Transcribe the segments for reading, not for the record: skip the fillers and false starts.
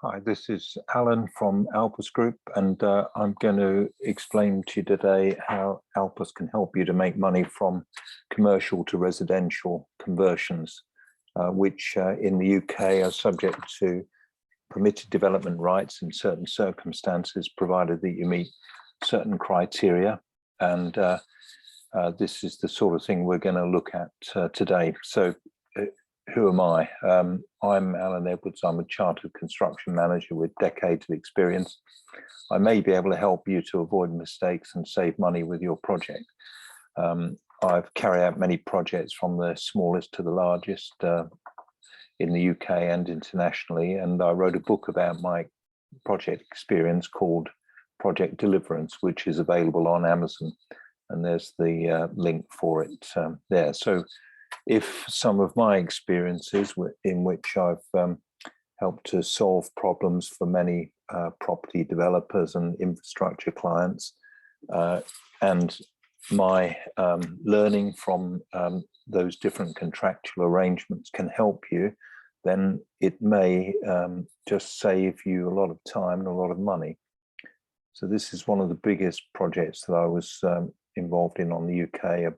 Hi, this is Alan from Alpus Group, and I'm going to explain to you today how Alpus can help you to make money from commercial to residential conversions, which in the UK are subject to permitted development rights in certain circumstances, provided that you meet certain criteria. And this is the sort of thing we're going to look at today. So who am I? I'm Alan Edwards. I'm a chartered construction manager with decades of experience. I may be able to help you to avoid mistakes and save money with your project. I've carried out many projects from the smallest to the largest in the UK and internationally, and I wrote a book about my project experience called Project Deliverance, which is available on Amazon, and there's the link for it there. So if some of my experiences in which I've helped to solve problems for many property developers and infrastructure clients, and my learning from those different contractual arrangements can help you, then it may just save you a lot of time and a lot of money. So this is one of the biggest projects that I was involved in on the UK,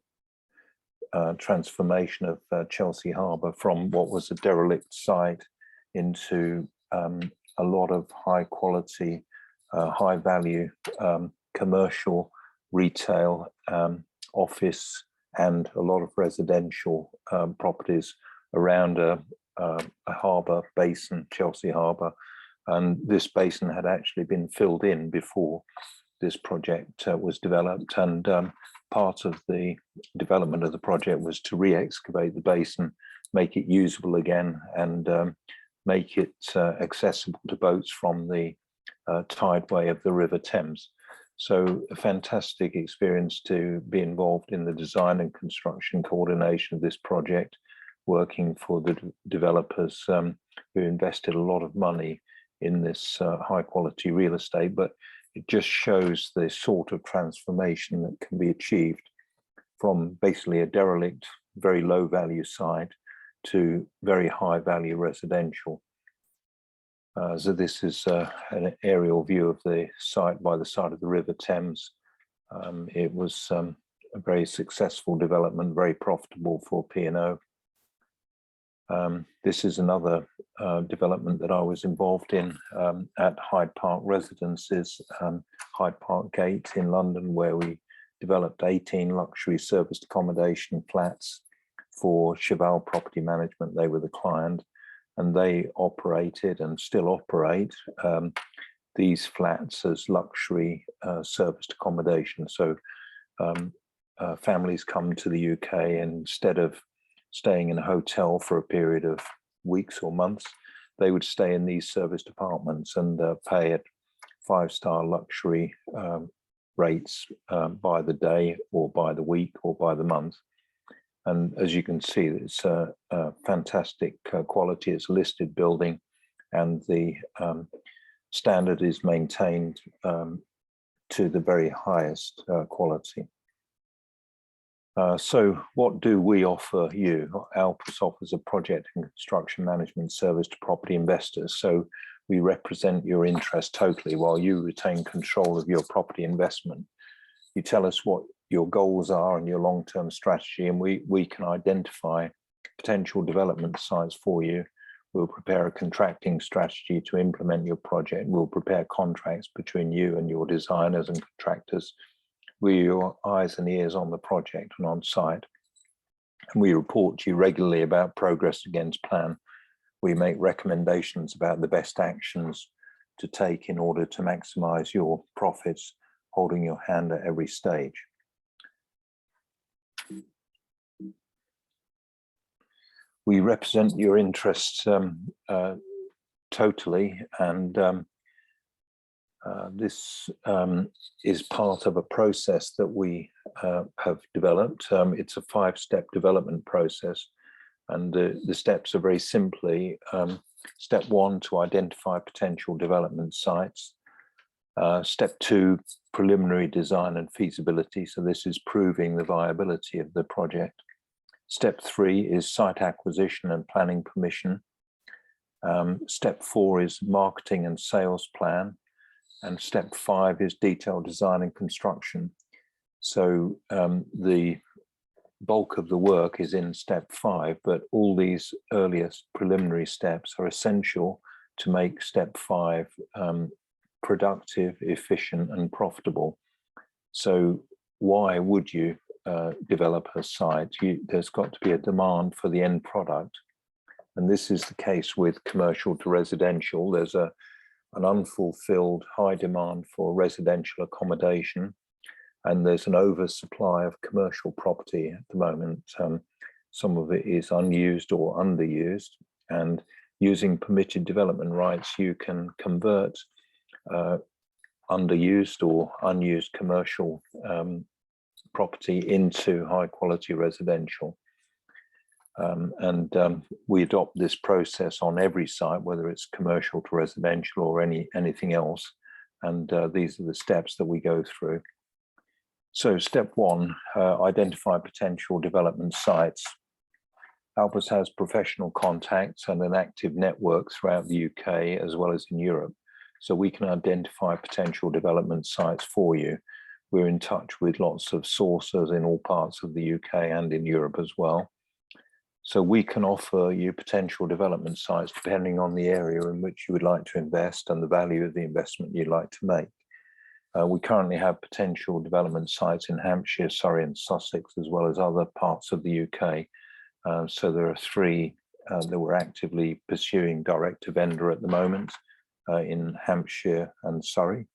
transformation of Chelsea Harbour from what was a derelict site into a lot of high quality, high value commercial, retail, office, and a lot of residential properties around a harbour basin, Chelsea Harbour. And this basin had actually been filled in before this project was developed, and part of the development of the project was to re-excavate the basin, make it usable again, and make it accessible to boats from the tideway of the River Thames. So a fantastic experience to be involved in the design and construction coordination of this project, working for the developers who invested a lot of money in this high quality real estate. But it just shows the sort of transformation that can be achieved from basically a derelict, very low value site to very high value residential. So this is an aerial view of the site by the side of the River Thames. It was a very successful development, very profitable for P&O. This is another development that I was involved in at Hyde Park Residences, Hyde Park Gate in London, where we developed 18 luxury serviced accommodation flats for Cheval Property Management. They were the client, and they operated and still operate these flats as luxury serviced accommodation. So families come to the UK, and instead of staying in a hotel for a period of weeks or months, they would stay in these serviced apartments and pay at 5-star luxury rates by the day or by the week or by the month. And as you can see, it's a fantastic quality. It's a listed building, and the standard is maintained to the very highest quality. So what do we offer you? Alpus offers a project and construction management service to property investors. So we represent your interest totally while you retain control of your property investment. You tell us what your goals are and your long-term strategy, and we can identify potential development sites for you. We'll prepare a contracting strategy to implement your project. We'll prepare contracts between you and your designers and contractors. We're your eyes and ears on the project and on site. And we report to you regularly about progress against plan. We make recommendations about the best actions to take in order to maximize your profits, holding your hand at every stage. We represent your interests totally, and this is part of a process that we have developed. It's a 5-step development process, and the steps are very simply, step 1, to identify potential development sites. Step 2, preliminary design and feasibility. So this is proving the viability of the project. Step 3 is site acquisition and planning permission. Step 4 is marketing and sales plan. And step 5 is detailed design and construction. So the bulk of the work is in step 5, but all these earliest preliminary steps are essential to make step 5 productive, efficient, and profitable. So why would you develop a site? There's got to be a demand for the end product. And this is the case with commercial to residential. There's an unfulfilled high demand for residential accommodation, and there's an oversupply of commercial property at the moment. Some of it is unused or underused, and using permitted development rights, you can convert underused or unused commercial property into high quality residential. We adopt this process on every site, whether it's commercial to residential or anything else. And these are the steps that we go through. So step 1, identify potential development sites. Alpus has professional contacts and an active network throughout the UK as well as in Europe. So we can identify potential development sites for you. We're in touch with lots of sources in all parts of the UK and in Europe as well. So we can offer you potential development sites depending on the area in which you would like to invest and the value of the investment you'd like to make. We currently have potential development sites in Hampshire, Surrey and Sussex, as well as other parts of the UK. So there are 3 that we're actively pursuing direct to vendor at the moment in Hampshire and Surrey.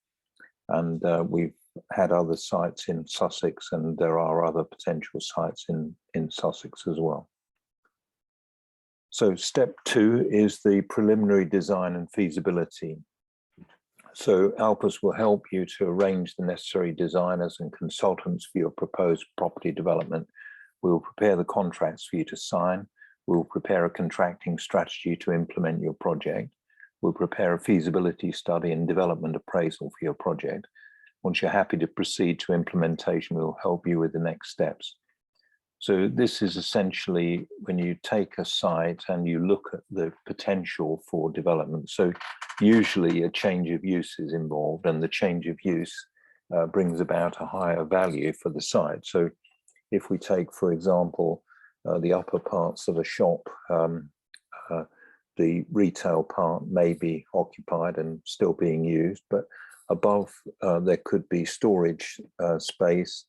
And we've had other sites in Sussex, and there are other potential sites in Sussex as well. So step 2 is the preliminary design and feasibility. So Alpus will help you to arrange the necessary designers and consultants for your proposed property development. We will prepare the contracts for you to sign. We will prepare a contracting strategy to implement your project. We'll prepare a feasibility study and development appraisal for your project. Once you're happy to proceed to implementation, we'll help you with the next steps. So this is essentially when you take a site and you look at the potential for development. So usually a change of use is involved, and the change of use brings about a higher value for the site. So if we take, for example, the upper parts of a shop, the retail part may be occupied and still being used, but above there could be storage space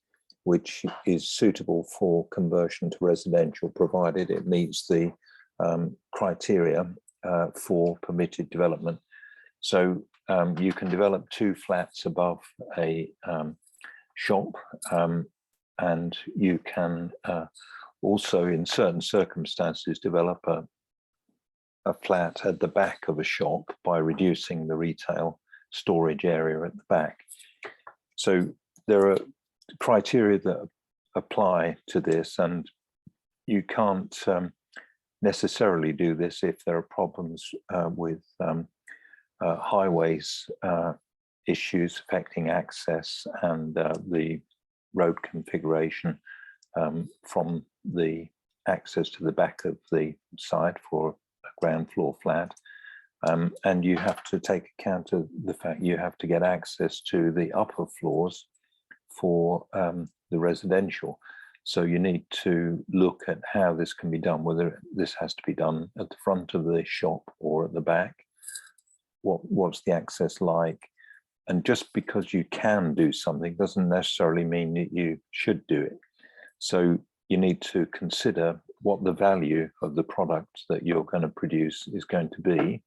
which is suitable for conversion to residential, provided it meets the criteria for permitted development. So you can develop 2 flats above a shop, and you can also, in certain circumstances, develop a flat at the back of a shop by reducing the retail storage area at the back. So there are criteria that apply to this, and you can't necessarily do this if there are problems with highways issues affecting access and the road configuration from the access to the back of the site for a ground floor flat. And you have to take account of the fact you have to get access to the upper floors for the residential. So you need to look at how this can be done, whether this has to be done at the front of the shop or at the back. What's the access like? And just because you can do something doesn't necessarily mean that you should do it. So you need to consider what the value of the product that you're going to produce is going to be.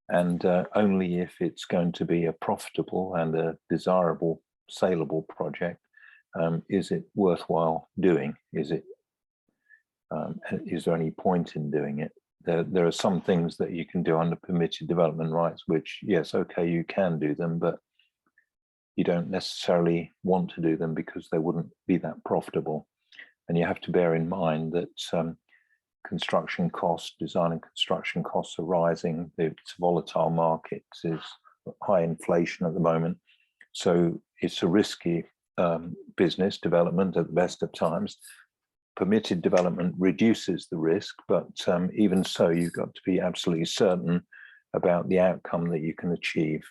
And only if it's going to be a profitable and a desirable, saleable project, is it worthwhile doing? Is there any point in doing it? There are some things that you can do under permitted development rights, which, yes, okay, you can do them, but you don't necessarily want to do them because they wouldn't be that profitable. And you have to bear in mind that construction costs, design and construction costs are rising. It's a volatile market, there's high inflation at the moment. So it's a risky business development at the best of times. permitted development reduces the risk, but even so, you've got to be absolutely certain about the outcome that you can achieve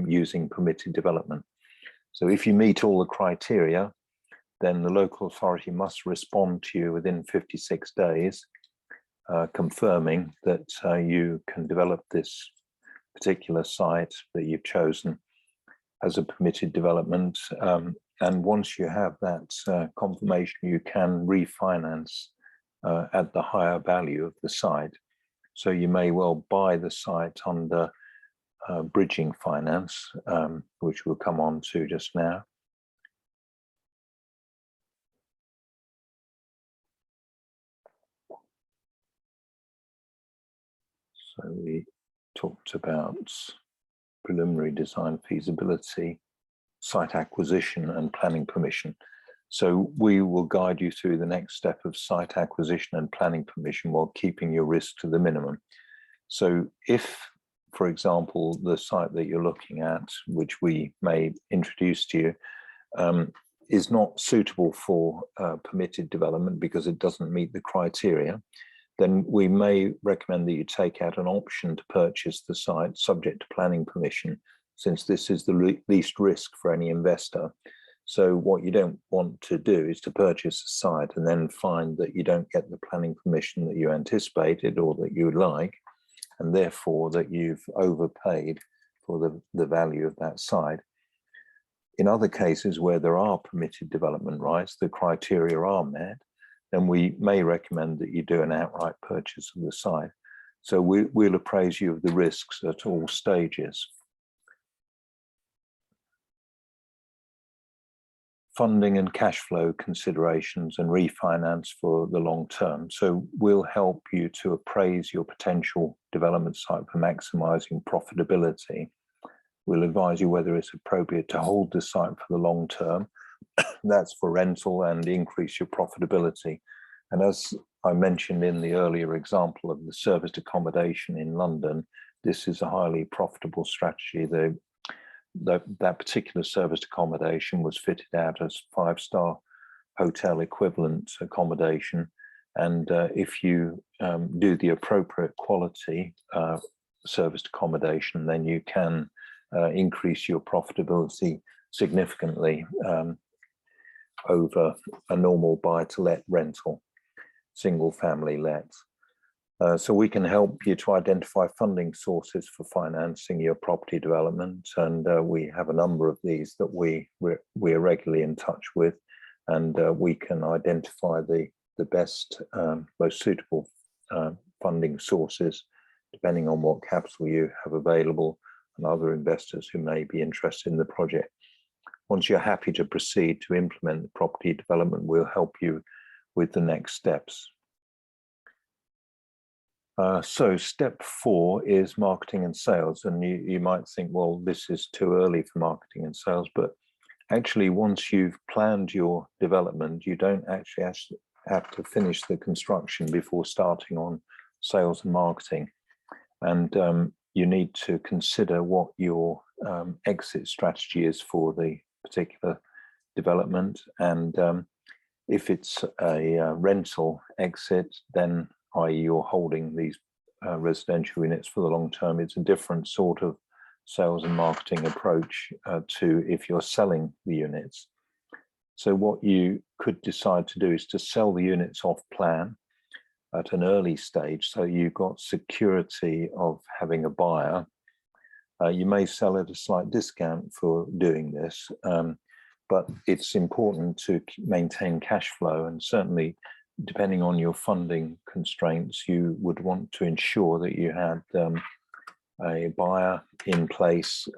using permitted development. So if you meet all the criteria, then the local authority must respond to you within 56 days, confirming that you can develop this particular site that you've chosen as a permitted development. And once you have that confirmation, you can refinance at the higher value of the site. So you may well buy the site under bridging finance, which we'll come on to just now. So we talked about preliminary design feasibility, site acquisition and planning permission. So we will guide you through the next step of site acquisition and planning permission while keeping your risk to the minimum. So if, for example, the site that you're looking at, which we may introduce to you, is not suitable for permitted development because it doesn't meet the criteria, then we may recommend that you take out an option to purchase the site subject to planning permission, since this is the least risk for any investor. So what you don't want to do is to purchase a site and then find that you don't get the planning permission that you anticipated or that you would like, and therefore that you've overpaid for the value of that site. In other cases where there are permitted development rights, the criteria are met, then we may recommend that you do an outright purchase of the site. So we'll appraise you of the risks at all stages. Funding and cash flow considerations and refinance for the long term. So we'll help you to appraise your potential development site for maximizing profitability. We'll advise you whether it's appropriate to hold the site for the long term. That's for rental and increase your profitability. And as I mentioned in the earlier example of the serviced accommodation in London, this is a highly profitable strategy. That particular serviced accommodation was fitted out as 5-star hotel equivalent accommodation. And if you do the appropriate quality serviced accommodation, then you can increase your profitability significantly over a normal buy-to-let rental, single family let. So we can help you to identify funding sources for financing your property development, and we have a number of these that we are regularly in touch with, and we can identify the best, most suitable funding sources depending on what capital you have available and other investors who may be interested in the project. Once you're happy to proceed to implement the property development, we'll help you with the next steps. So step 4 is marketing and sales. And you might think, well, this is too early for marketing and sales, but actually once you've planned your development, you don't actually have to finish the construction before starting on sales and marketing. And you need to consider what your exit strategy is for the particular development. And if it's a rental exit, then i.e. you're holding these residential units for the long term, it's a different sort of sales and marketing approach to if you're selling the units. So what you could decide to do is to sell the units off plan at an early stage, so you've got security of having a buyer. You may sell at a slight discount for doing this, but it's important to maintain cash flow, and certainly depending on your funding constraints, you would want to ensure that you had a buyer in place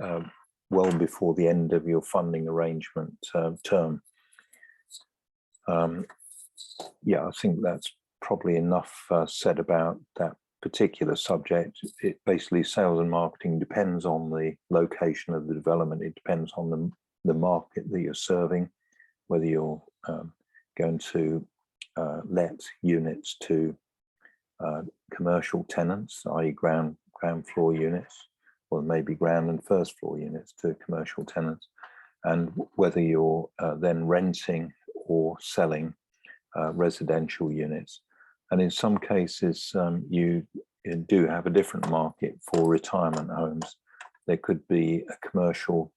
well before the end of your funding arrangement term. Yeah, I think that's probably enough said about that particular subject. It basically, sales and marketing depends on the location of the development. It depends on the market that you're serving, whether you're going to let units to commercial tenants, i.e. ground floor units, or maybe ground and first floor units to commercial tenants, and whether you're then renting or selling residential units. And in some cases, you do have a different market for retirement homes. There could be a commercial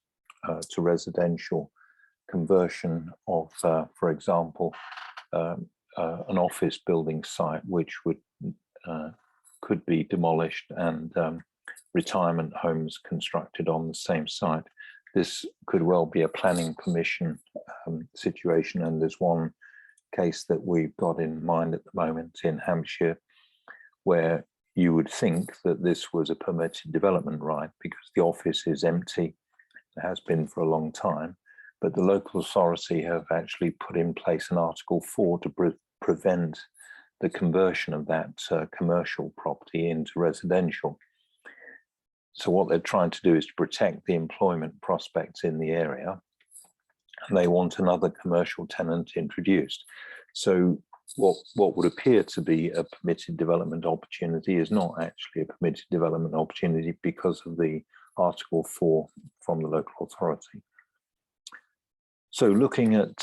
to residential conversion of, for example, an office building site which would could be demolished and retirement homes constructed on the same site. This could well be a planning permission situation, and there's one case that we've got in mind at the moment in Hampshire where you would think that this was a permitted development right because the office is empty, it has been for a long time, but the local authority have actually put in place an Article 4 to prevent the conversion of that commercial property into residential. So what they're trying to do is to protect the employment prospects in the area, and they want another commercial tenant introduced. So what would appear to be a permitted development opportunity is not actually a permitted development opportunity because of the Article 4 from the local authority. So looking at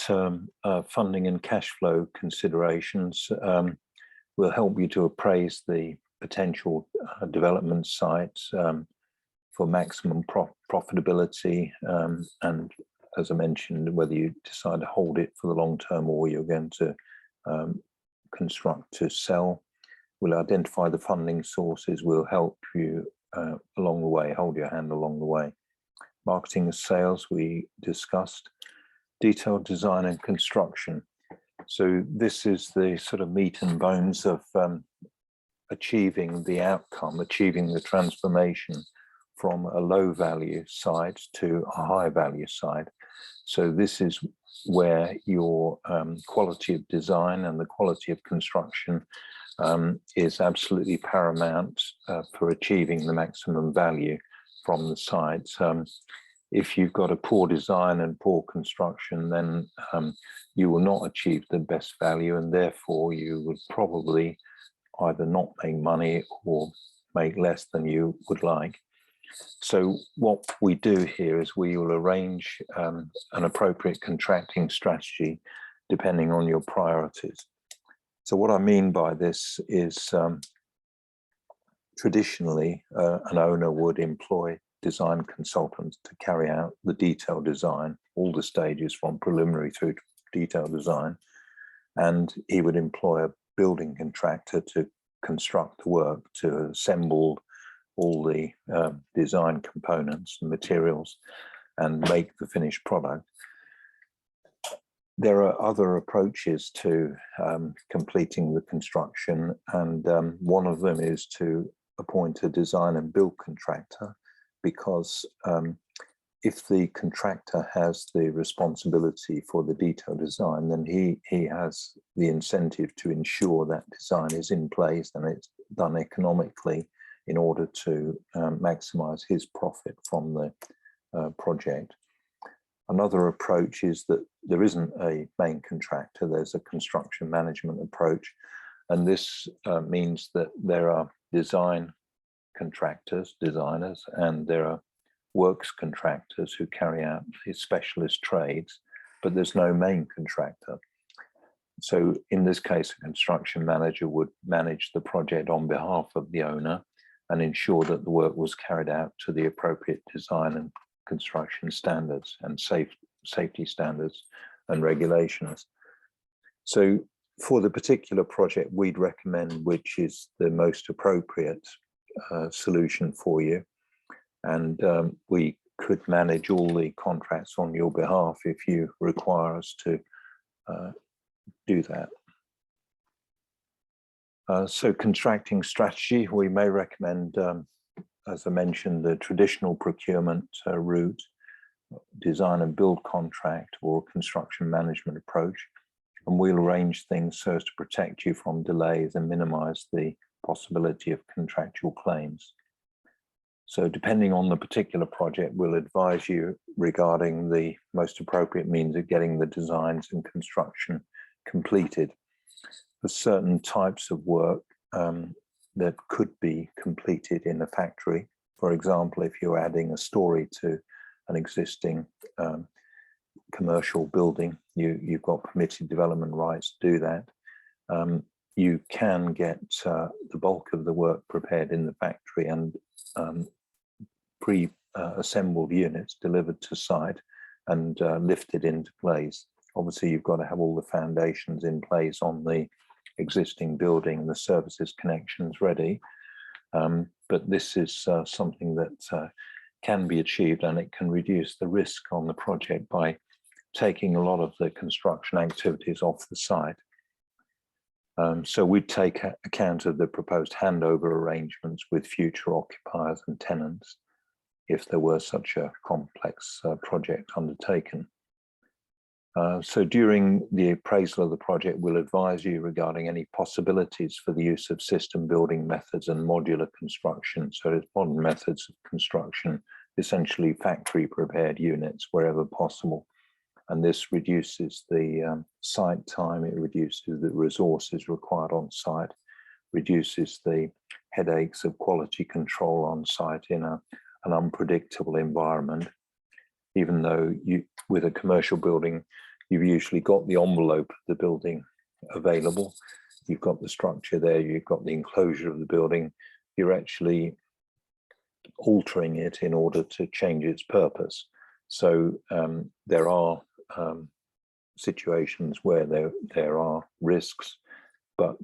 funding and cash flow considerations will help you to appraise the potential development sites for maximum profitability, and as I mentioned, whether you decide to hold it for the long term or you're going to construct to sell. We'll identify the funding sources, will help you along the way, hold your hand along the way. Marketing and sales, we discussed. Detailed design and construction. So this is the sort of meat and bones of achieving the outcome, achieving the transformation from a low value side to a high value side. So this is where your quality of design and the quality of construction is absolutely paramount for achieving the maximum value from the sites. If you've got a poor design and poor construction, then you will not achieve the best value, and therefore you would probably either not make money or make less than you would like. So what we do here is we will arrange an appropriate contracting strategy depending on your priorities. So what I mean by this is traditionally an owner would employ design consultants to carry out the detailed design, all the stages from preliminary through to detailed design, and he would employ a building contractor to construct the work, to assemble all the design components and materials and make the finished product. There are other approaches to completing the construction, and one of them is to appoint a design and build contractor, because if the contractor has the responsibility for the detailed design, then he has the incentive to ensure that design is in place and it's done economically in order to maximize his profit from the project. Another approach is that there isn't a main contractor, there's a construction management approach. And this means that there are design contractors, designers, and there are works contractors who carry out these specialist trades, but there's no main contractor. So in this case, a construction manager would manage the project on behalf of the owner and ensure that the work was carried out to the appropriate design and construction standards and safety standards and regulations. So for the particular project we'd recommend, which is the most appropriate solution for you, and we could manage all the contracts on your behalf if you require us to do that. So contracting strategy, we may recommend, as I mentioned, the traditional procurement route, design and build contract, or construction management approach. And we'll arrange things so as to protect you from delays and minimize the possibility of contractual claims. So depending on the particular project, we'll advise you regarding the most appropriate means of getting the designs and construction completed. For certain types of work that could be completed in a factory, for example, if you're adding a story to an existing commercial building, you've got permitted development rights to do that. You can get the bulk of the work prepared in the factory and pre-assembled units delivered to site and lifted into place. Obviously, you've got to have all the foundations in place on the existing building, the services connections ready. But this is something that can be achieved, and it can reduce the risk on the project by taking a lot of the construction activities off the site. So we'd take account of the proposed handover arrangements with future occupiers and tenants if there were such a complex project undertaken. So during the appraisal of the project, we'll advise you regarding any possibilities for the use of system building methods and modular construction. So it's modern methods of construction, essentially factory prepared units wherever possible. And this reduces the site time, it reduces the resources required on site, reduces the headaches of quality control on site in an unpredictable environment. Even though with a commercial building, you've usually got the envelope of the building available. You've got the structure there, you've got the enclosure of the building. You're actually altering it in order to change its purpose. So there are situations where there are risks, but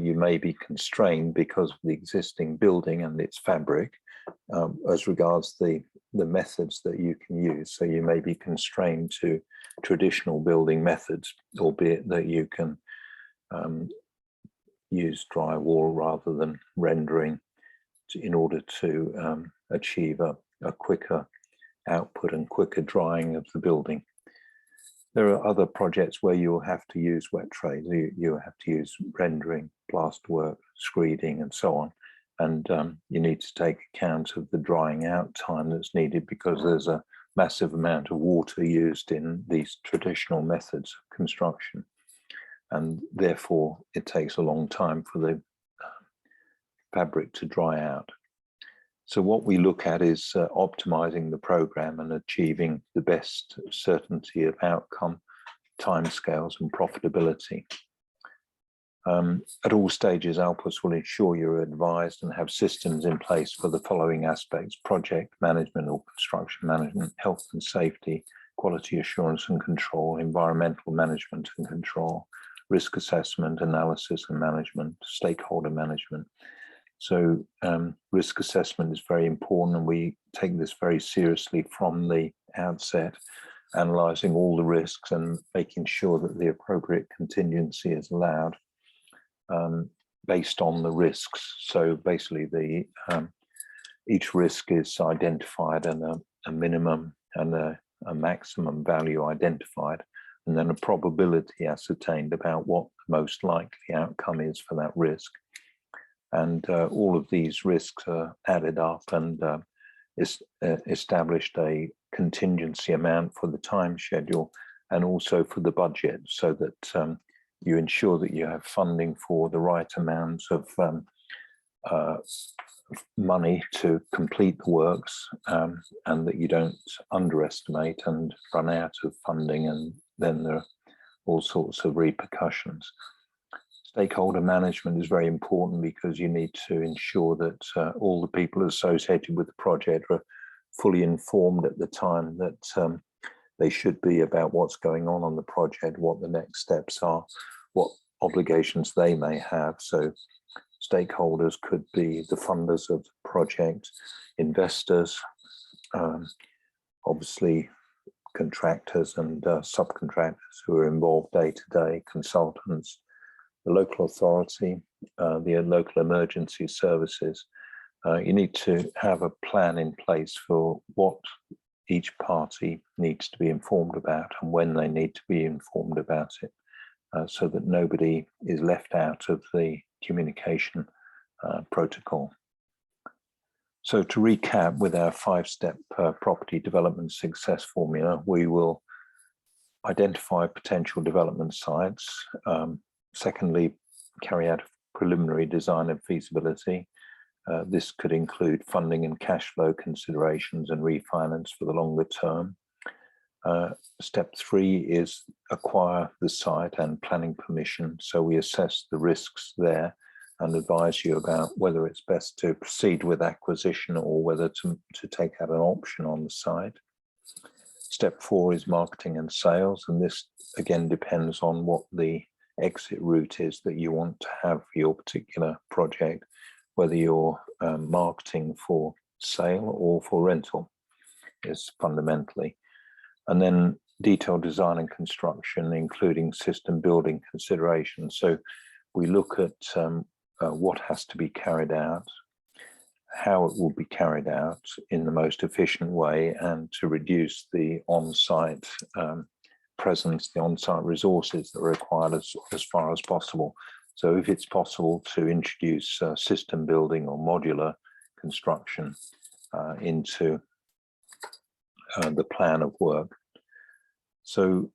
you may be constrained because of the existing building and its fabric as regards the methods that you can use. So you may be constrained to traditional building methods, albeit that you can use drywall rather than rendering in order to achieve a quicker output and quicker drying of the building. There are other projects where you'll have to use wet trades. You have to use rendering, plasterwork, screeding, and so on. And you need to take account of the drying out time that's needed because there's a massive amount of water used in these traditional methods of construction. And therefore, it takes a long time for the fabric to dry out. So what we look at is optimizing the program and achieving the best certainty of outcome, timescales, and profitability. At all stages, Alpus will ensure you're advised and have systems in place for the following aspects: project management or construction management, health and safety, quality assurance and control, environmental management and control, risk assessment, analysis and management, stakeholder management. So risk assessment is very important, and we take this very seriously from the outset, analysing all the risks and making sure that the appropriate contingency is allowed based on the risks. So basically each risk is identified and a minimum and a maximum value identified, and then a probability ascertained about what the most likely outcome is for that risk. And all of these risks are added up and established a contingency amount for the time schedule and also for the budget, so that you ensure that you have funding for the right amount of money to complete the works, and that you don't underestimate and run out of funding, and then there are all sorts of repercussions. Stakeholder management is very important because you need to ensure that all the people associated with the project are fully informed at the time that they should be about what's going on the project, what the next steps are, what obligations they may have. So stakeholders could be the funders of the project, investors, obviously contractors and subcontractors who are involved day to day, consultants, the local authority, the local emergency services. You need to have a plan in place for what each party needs to be informed about and when they need to be informed about it, so that nobody is left out of the communication protocol. So to recap, with our 5-step property development success formula, we will identify potential development sites. Secondly, carry out a preliminary design and feasibility. This could include funding and cash flow considerations and refinance for the longer term. Step 3 is acquire the site and planning permission. So we assess the risks there and advise you about whether it's best to proceed with acquisition or whether to take out an option on the site. Step 4 is marketing and sales, and this again depends on what the exit route is that you want to have for your particular project, whether you're marketing for sale or for rental is fundamentally. And then detailed design and construction, including system building considerations. So we look at what has to be carried out, how it will be carried out in the most efficient way, and to reduce the on-site presence, the on-site resources that are required as far as possible. So if it's possible to introduce system building or modular construction into the plan of work. So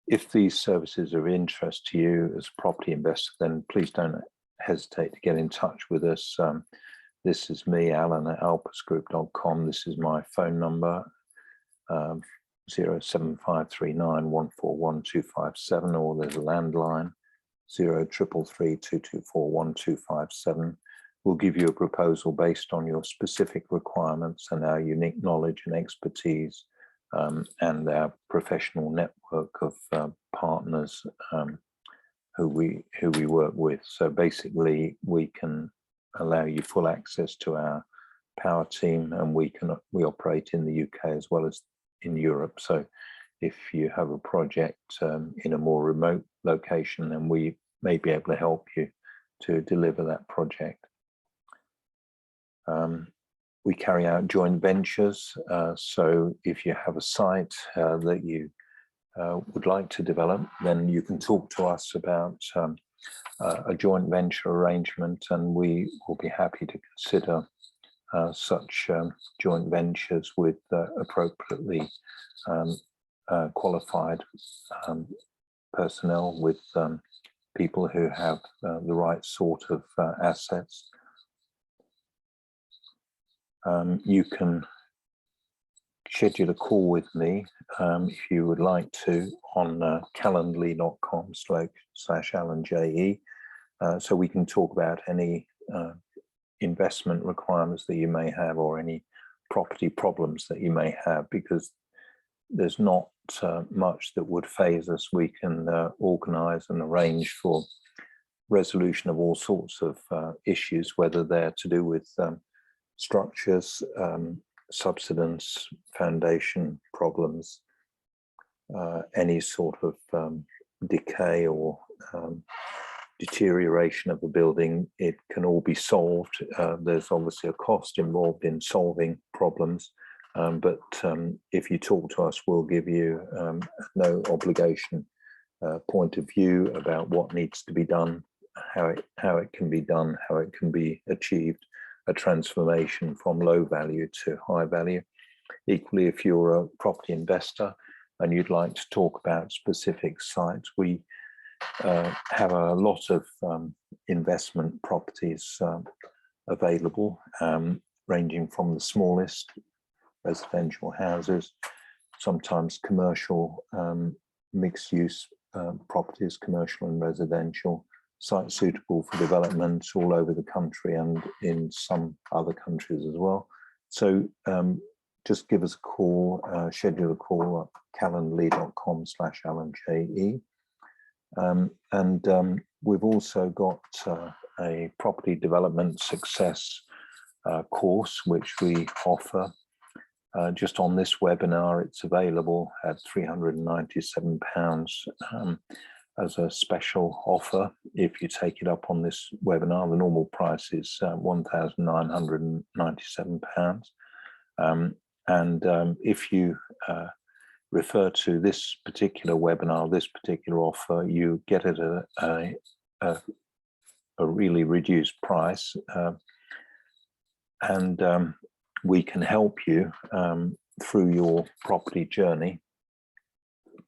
if these services are of interest to you as a property investor, then please don't hesitate to get in touch with us. This is me, Alan, at alpusgroup.com. This is my phone number, 07539141257, or there's a landline, 0333224127. We'll give you a proposal based on your specific requirements and our unique knowledge and expertise, and our professional network of partners who we work with. So basically, we can allow you full access to our power team, and we operate in the UK as well as in Europe. So if you have a project in a more remote location, then we may be able to help you to deliver that project. We carry out joint ventures. So if you have a site that you would like to develop, then you can talk to us about a joint venture arrangement, and we will be happy to consider such joint ventures with appropriately qualified personnel, with people who have the right sort of assets. You can schedule a call with me if you would like to on calendly.com/AlanJE, so we can talk about any investment requirements that you may have or any property problems that you may have, because there's not much that would phase us. We can organize and arrange for resolution of all sorts of issues, whether they're to do with structures, subsidence, foundation problems, any sort of decay or deterioration of the building. It can all be solved. There's obviously a cost involved in solving problems, but if you talk to us, we'll give you no obligation point of view about what needs to be done, how it can be done, how it can be achieved, a transformation from low value to high value. Equally, if you're a property investor and you'd like to talk about specific sites, we have a lot of investment properties available, ranging from the smallest residential houses, sometimes commercial mixed-use properties, commercial and residential, sites suitable for development all over the country and in some other countries as well. So just give us a call, schedule a call at calendly.com/AlanJE. And we've also got a property development success course, which we offer. Just on this webinar, it's available at £397 as a special offer. If you take it up on this webinar, the normal price is £1,997. And if you refer to this particular webinar, this particular offer, you get it at a really reduced price, and we can help you through your property journey,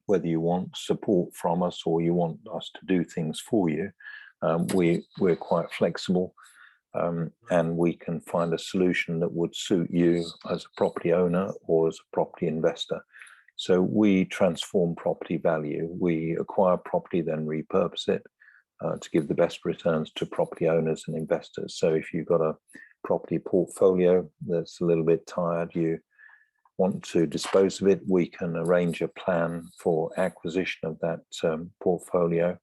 whether you want support from us or you want us to do things for you. We're quite flexible, and we can find a solution that would suit you as a property owner or as a property investor. So we transform property value. We acquire property, then repurpose it to give the best returns to property owners and investors. So if you've got a property portfolio that's a little bit tired, you want to dispose of it, we can arrange a plan for acquisition of that portfolio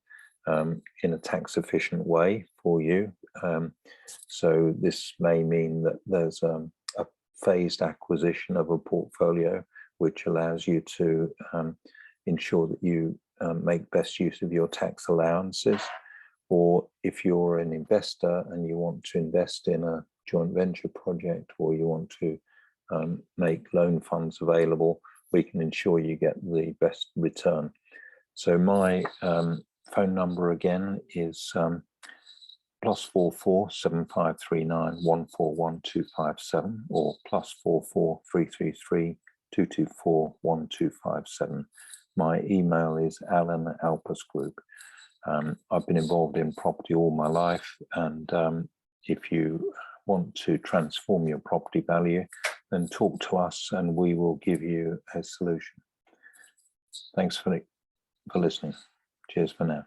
in a tax efficient way for you. So this may mean that there's a phased acquisition of a portfolio, which allows you to ensure that you make best use of your tax allowances. Or if you're an investor and you want to invest in a joint venture project, or you want to make loan funds available, we can ensure you get the best return. So my phone number again is +44 7539 141 257 or +44 333 224 1257. My email is alan@Alpus Group. I've been involved in property all my life, and if you want to transform your property value, then talk to us and we will give you a solution. Thanks for listening. Cheers for now.